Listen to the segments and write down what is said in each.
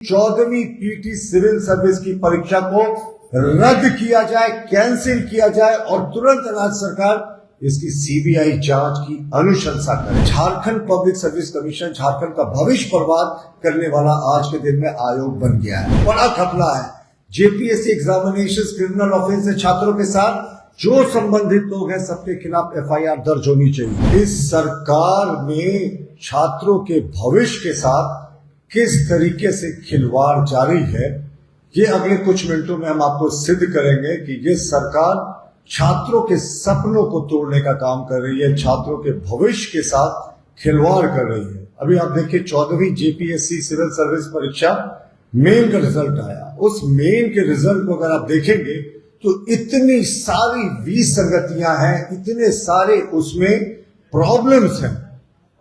14वीं PT civil service की परीक्षा को रद्द किया जाए, कैंसिल किया जाए और तुरंत राज्य सरकार इसकी सीबीआई जांच की अनुशंसा करे। Jharkhand public service commission Jharkhand का भविष्य बर्बाद करने वाला आज के दिन में आयोग बन गया है। बड़ा घपला है। जेपीएससी एग्जामिनेशन क्रिमिनल ऑफेंस से छात्रों के साथ जो संबंधित लोग हैं सबके खिलाफ एफआईआर दर्ज होनी चाहिए। इस सरकार में छात्रों के भविष्य के साथ किस तरीके से खिलवाड़ जारी है, ये अगले कुछ मिनटों में हम आपको सिद्ध करेंगे कि ये सरकार छात्रों के सपनों को तोड़ने का काम कर रही है, छात्रों के भविष्य के साथ खिलवाड़ कर रही है। अभी आप देखिए 14वीं जेपीएससी सिविल सर्विस परीक्षा मेन का रिजल्ट आया। उस मेन के रिजल्ट को अगर आप देखेंगे तो इतनी सारी विसंगतियां हैं, इतने सारे उसमें प्रॉब्लम्स हैं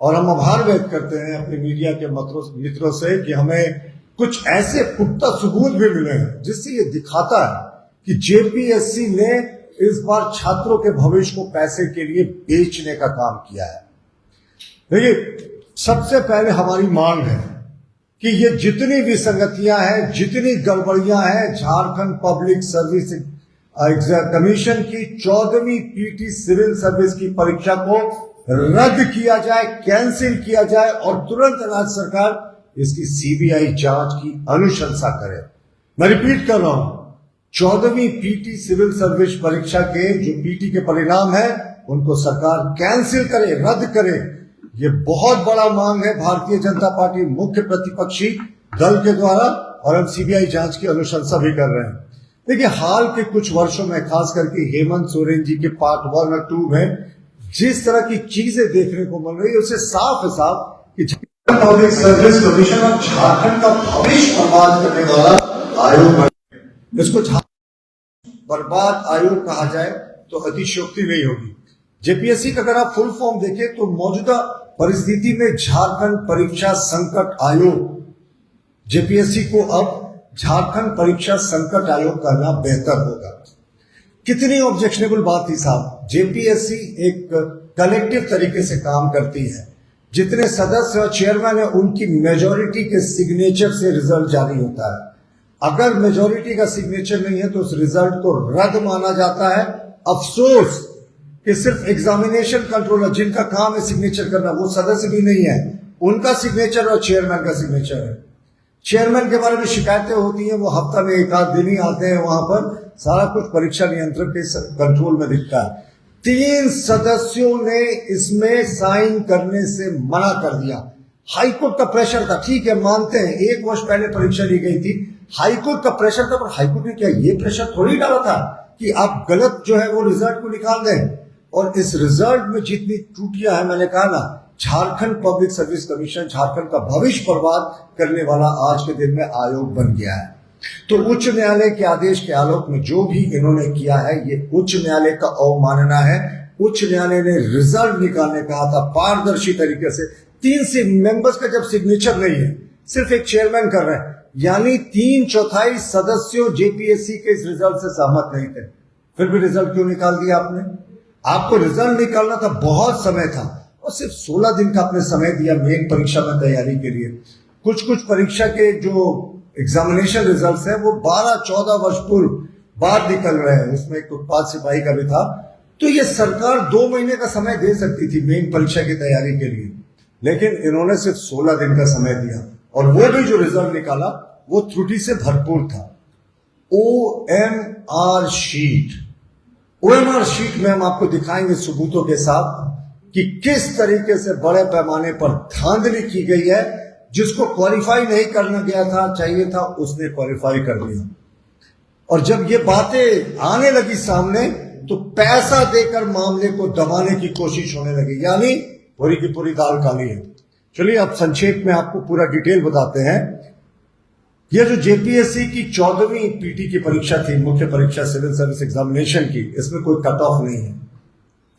और हम आभार व्यक्त करते हैं अपने मीडिया के मित्रों से कि हमें कुछ ऐसे पुख्ता सबूत भी मिले हैं जिससे ये दिखाता है कि जेपीएससी ने इस बार छात्रों के भविष्य को पैसे के लिए बेचने का काम किया है। देखिए, सबसे पहले हमारी मांग है कि ये जितनी विसंगतियां हैं, जितनी गड़बड़ियां हैं, झारखंड पब्लिक सर्विस कमीशन की 14वीं पीटी सिविल सर्विस की परीक्षा को रद्द किया जाए, कैंसिल किया जाए और तुरंत राज्य सरकार इसकी सीबीआई जांच की अनुशंसा करे। मैं रिपीट कर रहा हूं, 14वीं पीटी सिविल सर्विस परीक्षा के जो पीटी के परिणाम है उनको सरकार कैंसिल करे, रद्द करे। ये बहुत बड़ा मांग है भारतीय जनता पार्टी मुख्य प्रतिपक्षी दल के द्वारा और हम सीबीआई जांच की अनुशंसा भी कर रहे हैं। देखिए, हाल के कुछ वर्षों में खास करके हेमंत सोरेन जी के पार्ट 1 और 2 में जिस तरह की चीजें देखने को मिल रही है उससे साफ है साफ कि पब्लिक सर्विस कमीशन और झारखंड का भविष्य बर्बाद करने वाला आयोग, इसको बर्बाद आयोग कहा जाए तो अतिशयोक्ति नहीं होगी। जेपीएससी का अगर आप फुल फॉर्म देखें तो मौजूदा परिस्थिति में झारखंड परीक्षा संकट आयोग, जेपीएससी को अब झारखंड परीक्षा संकट आयोग करना बेहतर होगा। कितनी ऑब्जेक्शनेबल बात थी साहब। जेपीएससी एक कलेक्टिव तरीके से काम करती है। जितने सदस्य और चेयरमैन है उनकी मेजॉरिटी के सिग्नेचर से रिजल्ट जारी होता है। अगर मेजॉरिटी का सिग्नेचर नहीं है तो उस रिजल्ट को रद्द माना जाता है। अफसोस कि सिर्फ एग्जामिनेशन कंट्रोलर जिनका काम है सिग्नेचर करना, वो सदस्य भी नहीं है, उनका सिग्नेचर और चेयरमैन का सिग्नेचर है। चेयरमैन के बारे में शिकायतें होती हैं, वो हफ्ता में एक आध दिन ही आते हैं, वहां पर सारा कुछ परीक्षा नियंत्रक के कंट्रोल में दिखता है। 3 सदस्यों ने इसमें साइन करने से मना कर दिया। हाईकोर्ट का प्रेशर था, ठीक है मानते हैं 1 वर्ष पहले परीक्षा ली गई थी, हाईकोर्ट का प्रेशर था, पर हाईकोर्ट ने क्या ये प्रेशर थोड़ी डाला था कि आप गलत जो है वो रिजल्ट को निकाल दें। और इस रिजल्ट में जितनी त्रुटियां हैं, मैंने कहा ना, Jharkhand public service commission Jharkhand का भविष्य बर्बाद करने वाला आज के दिन में आयोग बन गया है। तो उच्च न्यायालय के आदेश के आलोक में जो भी इन्होंने किया है ये उच्च न्यायालय का अवमानना है। उच्च न्यायालय ने रिजल्ट निकालने कहा था पारदर्शी तरीके से। 3 से मेंबर्स का जब सिग्नेचर नहीं है, सिर्फ एक चेयरमैन कर रहे हैं, यानी 3/4 सदस्यों जेपीएससी के इस रिजल्ट से सहमत नहीं थे। फिर भी रिजल्ट क्यों निकाल दिया आपने? आपको रिजल्ट निकालना था, बहुत समय था और सिर्फ 16 दिन का आपने समय दिया मेन परीक्षा में तैयारी के लिए। कुछ परीक्षा के जो एग्जामिनेशन रिजल्ट्स हैं वो 12-14 वर्ष पूर्व बाद निकल रहे हैं, उसमें एक उत्पाद सिपाही का भी था। तो ये सरकार 2 महीने का समय दे सकती थी मेन परीक्षा की तैयारी के लिए, लेकिन इन्होंने सिर्फ 16 दिन का समय दिया और वो भी जो रिजल्ट निकाला वो त्रुटि से भरपूर था। ओएमआर शीट में हम आपको दिखाएंगे सबूतों के साथ कि किस तरीके से बड़े पैमाने पर धांधली की गई है। जिसको क्वालिफाई नहीं करना गया था, चाहिए था, उसने क्वालिफाई कर लिया। और जब ये बातें आने लगी सामने तो पैसा देकर मामले को दबाने की कोशिश होने लगी, यानी पूरी की पूरी दाल काली है। चलिए अब संक्षेप में आपको पूरा डिटेल बताते हैं। यह जो जेपीएससी की 14वीं पीटी की परीक्षा थी, मुख्य परीक्षा सिविल सर्विस एग्जामिनेशन की, इसमें कोई कट ऑफ नहीं है,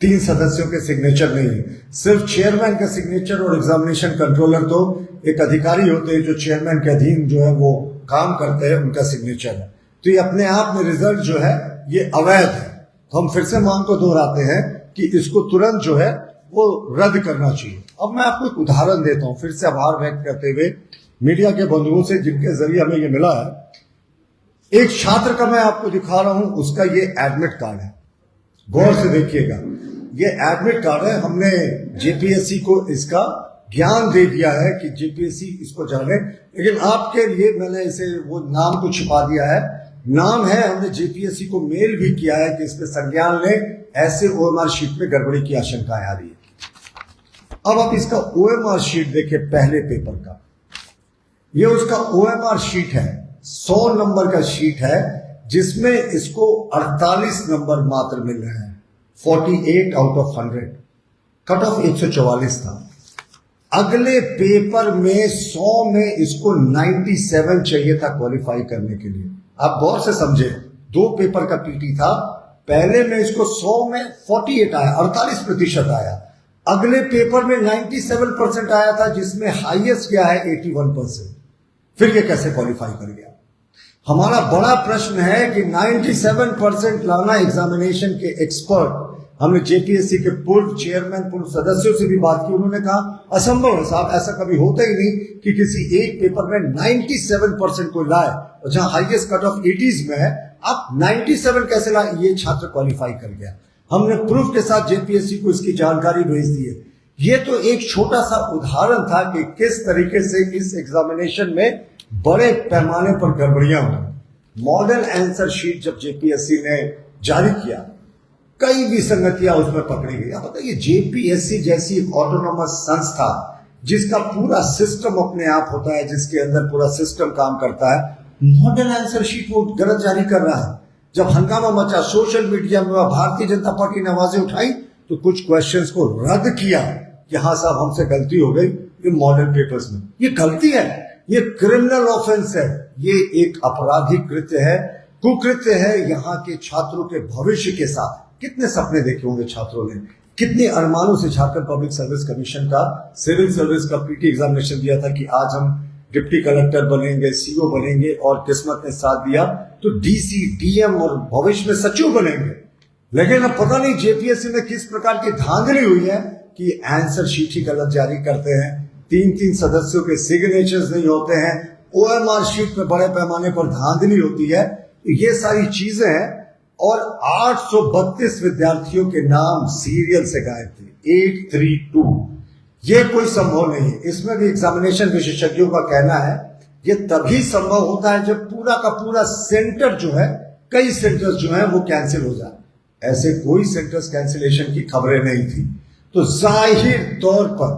3 सदस्यों के सिग्नेचर नहीं है, सिर्फ चेयरमैन का सिग्नेचर और एग्जामिनेशन कंट्रोलर, तो एक अधिकारी होते हैं जो चेयरमैन के अधीन जो है वो काम करते हैं, उनका सिग्नेचर है। तो ये अपने आप में रिजल्ट जो है ये अवैध है। तो हम फिर से मांग को दोहराते हैं कि इसको तुरंत जो है वो रद्द करना चाहिए। अब मैं आपको एक उदाहरण देता हूं, फिर से आभार व्यक्त करते हुए मीडिया के बंधुओं से जिनके जरिए हमें ये मिला है, एक छात्र का मैं आपको दिखा रहा हूं, उसका ये एडमिट कार्ड है। गौर से देखिएगा, ये एडमिट कार्ड है। हमने जेपीएससी को इसका ज्ञान दे दिया है कि जेपीएससी इसको जाने, लेकिन आपके लिए मैंने इसे वो नाम को छिपा दिया है। नाम है, हमने जेपीएससी को मेल भी किया है कि इसके संज्ञान लें, ऐसे ओएमआर शीट में गड़बड़ी की आशंकाएं आ रही है। अब आप इसका ओएमआर शीट देखिए, पहले पेपर का, ये उसका ओएमआर शीट है, 100 नंबर का शीट है, जिसमें इसको 48 नंबर मात्र मिल रहे हैं, 48 आउट ऑफ 100। कट ऑफ 144 था। अगले पेपर में 100 में इसको 97 चाहिए था क्वालिफाई करने के लिए। आप गौर से समझे, 2 पेपर का पीटी था, पहले में इसको 100 में 48 आया, 48% आया। अगले पेपर में 97% आया था, जिसमें हाईएस्ट क्या है 81%। फिर ये कैसे क्वालिफाई कर गया? हमारा बड़ा प्रश्न है कि 97% लाना एग्जामिनेशन के एक्सपर्ट, हमने जेपीएससी के पूर्व चेयरमैन, पूर्व सदस्यों से भी बात की, उन्होंने कहा असंभव है साहब, ऐसा कभी होता ही नहीं कि किसी एक पेपर में 97% को लाए, और जहां हाईएस्ट कट ऑफ 80s में है, आप 97 कैसे लाए? ये छात्र क्वालिफाई कर गया। हमने प्रूफ के साथ जेपीएससी को इसकी जानकारी भेज दी है। ये तो एक छोटा सा उदाहरण था कि किस तरीके से इस एग्जामिनेशन में बड़े पैमाने पर गड़बड़ियां हुई। मॉडल आंसर शीट जब जेपीएससी ने जारी किया, कई विसंगतियां उसमें पकड़ी गई। आप बताइए, जेपीएससी जैसी एक ऑटोनोमस संस्था जिसका पूरा सिस्टम अपने आप होता है, जिसके अंदर पूरा सिस्टम काम करता है, मॉडल आंसर शीट वो गलत जारी कर रहा है। जब हंगामा मचा सोशल मीडिया में, भारतीय जनता पार्टी ने आवाजें उठाई तो कुछ क्वेश्चंस को रद्द किया कि हाँ साहब हमसे गलती हो गई, ये मॉडल पेपर्स में ये गलती है, ये क्रिमिनल ऑफेंस है, ये एक आपराधिक कृत्य है, कुकृत्य है। यहाँ के छात्रों के भविष्य के साथ कितने सपने देखे होंगे छात्रों ने, कितने अरमानों से झारखंड पब्लिक सर्विस कमीशन का सिविल सर्विस का पीटी एग्जामिनेशन दिया था कि आज हम डिप्टी कलेक्टर बनेंगे, सीओ बनेंगे, और किस्मत ने साथ दिया तो डीसी, डीएम और भविष्य में सचिव बनेंगे। लेकिन अब पता नहीं जेपीएससी में किस प्रकार की धांधली हुई है कि आंसर शीट ही गलत जारी करते हैं, 3-3 सदस्यों के सिग्नेचर्स नहीं होते हैं, ओएमआर शीट में बड़े पैमाने पर धांधली होती है। ये सारी चीजें हैं, और 832 विद्यार्थियों के नाम सीरियल से गायब थे, 832। ये कोई संभव नहीं है। इसमें भी एग्जामिनेशन विशेषज्ञों का कहना है ये तभी संभव होता है जब पूरा का पूरा सेंटर जो है, कई सेंटर्स जो है वो कैंसिल हो जाए। ऐसे कोई सेंटर्स कैंसिलेशन की खबरें नहीं थी, तो जाहिर तौर पर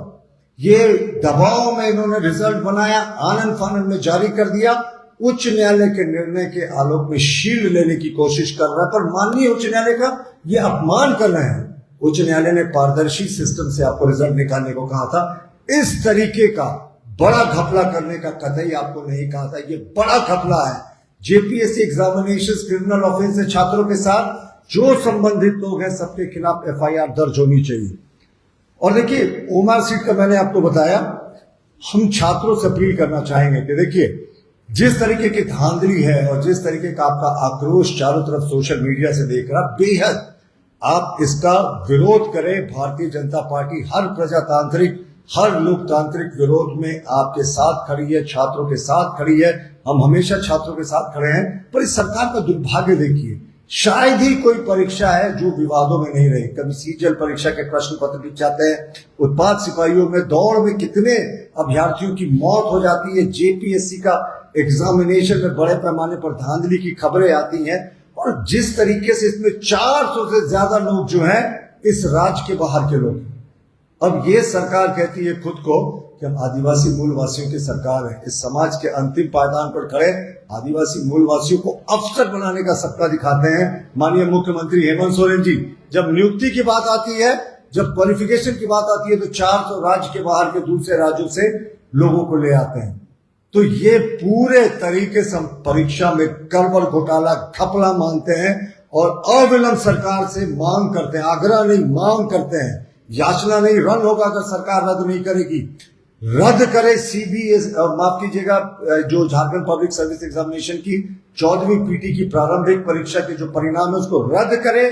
ये दबाव में इन्होंने रिजल्ट बनाया, आनंद फानंद में जारी कर दिया। उच्च न्यायालय के निर्णय के आलोक में शील्ड लेने की कोशिश कर रहा है, पर माननीय उच्च न्यायालय का ये अपमान कर रहे हैं। उच्च न्यायालय ने पारदर्शी सिस्टम से आपको रिजल्ट निकालने को कहा था, इस तरीके का बड़ा घपला करने का कतई आपको नहीं कहा था। ये बड़ा घपला है। जेपीएससी एग्जामिनेशन क्रिमिनल ऑफेंस है छात्रों के साथ, जो संबंधित लोग हैं सबके खिलाफ एफआईआर दर्ज होनी चाहिए। और देखिए, ओएमआर शीट का मैंने आपको बताया, हम छात्रों से अपील करना चाहेंगे कि देखिए, जिस तरीके की धांधली है और जिस तरीके का आपका आक्रोश चारों तरफ सोशल मीडिया से देख रहा, बेहद आप इसका विरोध करें। भारतीय जनता पार्टी हर प्रजातांत्रिक, हर लोकतांत्रिक विरोध में आपके साथ खड़ी है, छात्रों के साथ खड़ी है। हम हमेशा छात्रों के साथ खड़े हैं, पर इस सरकार का दुर्भाग्य देखिए, शायद ही कोई परीक्षा है जो विवादों में नहीं रही। कभी सीजीएल परीक्षा के प्रश्न पत्र बिक जाते हैं, उत्पाद सिपाहियों में दौड़ में कितने अभ्यर्थियों की मौत हो जाती है, जेपीएससी का एग्जामिनेशन में बड़े पैमाने पर धांधली की खबरें आती हैं, और जिस तरीके से इसमें 400 से ज्यादा लोग जो हैं इस राज्य के बाहर के लोग। अब ये सरकार कहती है खुद को कि हम आदिवासी मूलवासियों की सरकार है, इस समाज के अंतिम पायदान पर खड़े आदिवासी मूलवासियों को अफसर बनाने का सपना दिखाते हैं माननीय मुख्यमंत्री हेमंत सोरेन जी। जब नियुक्ति की बात आती है, जब क्वालिफिकेशन की बात आती है, तो 400 राज्य के बाहर के दूसरे राज्यों से लोगों को ले आते हैं। तो ये पूरे तरीके से परीक्षा में गड़बड़, घोटाला, घपला मानते हैं, और अविलंब सरकार से मांग करते हैं, आग्रह नहीं मांग करते हैं। याचना नहीं, रन होगा अगर सरकार रद्द नहीं करेगी। रद्द करे सीबीएस, माफ कीजिएगा, जो झारखंड पब्लिक सर्विस एग्जामिनेशन की 14वीं पीटी की प्रारंभिक परीक्षा के जो परिणाम है उसको रद्द करे,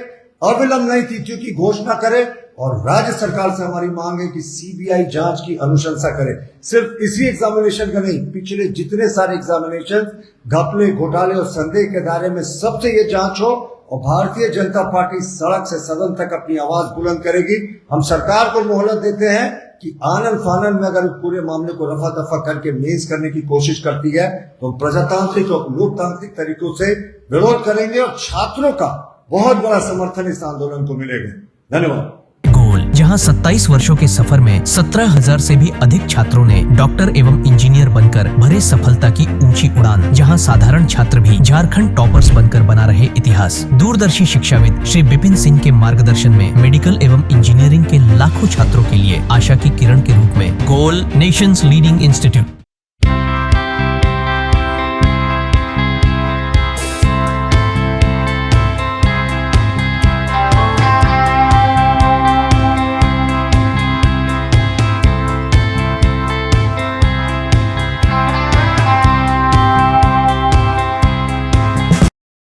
अविलंब नहीं, तिथियों की घोषणा करे, और राज्य सरकार से हमारी मांग है कि सीबीआई जांच की अनुशंसा करे। सिर्फ इसी एग्जामिनेशन का नहीं, पिछले जितने सारे एग्जामिनेशन घपले, घोटाले और संदेह के दायरे में सबसे ये जांच हो और भारतीय जनता पार्टी सड़क से सदन तक अपनी आवाज बुलंद करेगी। हम सरकार को मोहलत देते हैं कि आनन फानन में अगर पूरे मामले को रफा दफा करके मेज करने की कोशिश करती है तो प्रजातांत्रिक और लोकतांत्रिक तरीकों से विरोध करेंगे और छात्रों का बहुत बड़ा समर्थन इस आंदोलन को मिलेगा। धन्यवाद। गोल, जहां 27 वर्षों के सफर में 17,000 से भी अधिक छात्रों ने डॉक्टर एवं इंजीनियर बनकर भरे सफलता की ऊंची उड़ान, जहां साधारण छात्र भी झारखंड टॉपर्स बनकर बना रहे इतिहास। दूरदर्शी शिक्षाविद श्री विपिन सिंह के मार्गदर्शन में मेडिकल एवं इंजीनियरिंग के लाखों छात्रों के लिए आशा की किरण के रूप में Goal, nation's leading institute.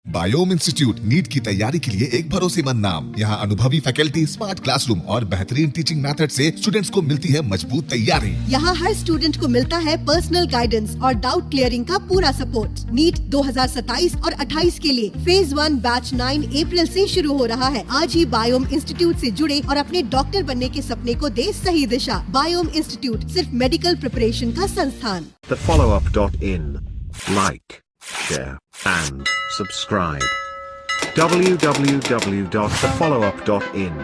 Biome institute NEET की तैयारी के लिए एक भरोसेमंद नाम। यहाँ अनुभवी फैकल्टी, स्मार्ट क्लासरूम और बेहतरीन टीचिंग मेथड से स्टूडेंट्स को मिलती है मजबूत तैयारी। यहाँ हर स्टूडेंट को मिलता है पर्सनल गाइडेंस और डाउट क्लियरिंग का पूरा सपोर्ट। नीट 2027 और 28 के लिए फेज 1 बैच 9 अप्रैल से शुरू हो रहा है। आज ही बायोम इंस्टीट्यूट से जुड़े और अपने डॉक्टर बनने के सपने को दे सही दिशा। बायोम इंस्टीट्यूट सिर्फ मेडिकल प्रिपरेशन का संस्थान। thefollowup.in. Like, share and subscribe. www.thefollowup.in